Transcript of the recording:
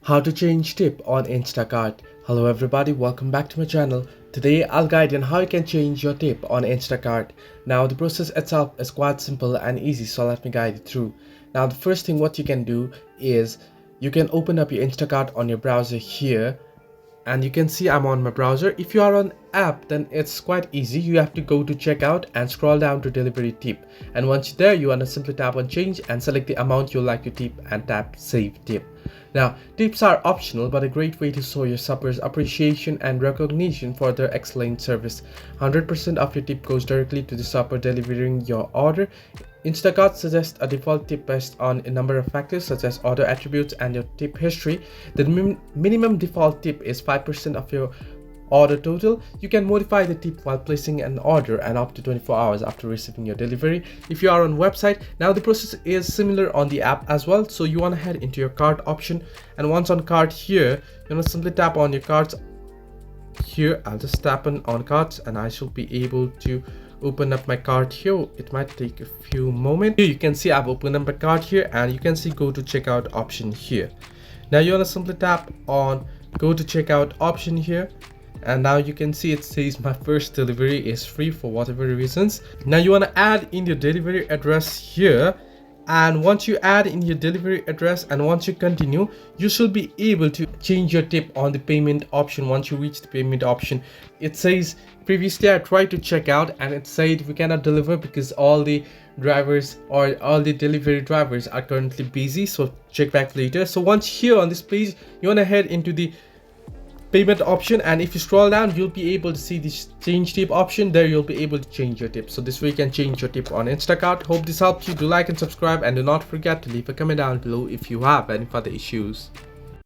How to change tip on Instacart. Hello everybody, welcome back to my channel. Today I'll guide you on how you can change your tip on Instacart. Now the process itself is quite simple and easy, so let me guide you through. Now the first thing what you can do is you can open up your Instacart on your browser here, and you can see I'm on my browser. If you are on app, then it's quite easy. You have to go to checkout and scroll down to delivery tip, and once you're there you want to simply tap on change and select the amount you'd like to tip and tap save tip. Now tips are optional but a great way to show your shoppers appreciation and recognition for their excellent service. 100% of your tip goes directly to the shopper delivering your order. Instacart suggests a default tip based on a number of factors such as order attributes and your tip history. The minimum default tip is 5% of your order total. You can modify the tip while placing an order and up to 24 hours after receiving your delivery. If you are on website, now the process is similar on the app as well. So you want to head into your cart option, and once on cart here, you want to simply tap on your carts here. I'll just tap on carts and I should be able to open up my cart here. It might take a few moments. Here you can see I've opened up my cart here, and you can see go to checkout option here. Now you want to simply tap on go to checkout option here, and now you can see it says my first delivery is free for whatever reasons. Now you want to add in your delivery address here, and once you add in your delivery address and once you continue, you should be able to change your tip on the payment option. Once you reach the payment option, it says previously I tried to check out and it said we cannot deliver because all the drivers or all the delivery drivers are currently busy, so check back later. So once here on this page, you want to head into the payment option, and if you scroll down you'll be able to see this change tip option. There you'll be able to change your tip. So this way you can change your tip on Instacart. Hope this helped you. Do like and subscribe, and do not forget to leave a comment down below if you have any further issues.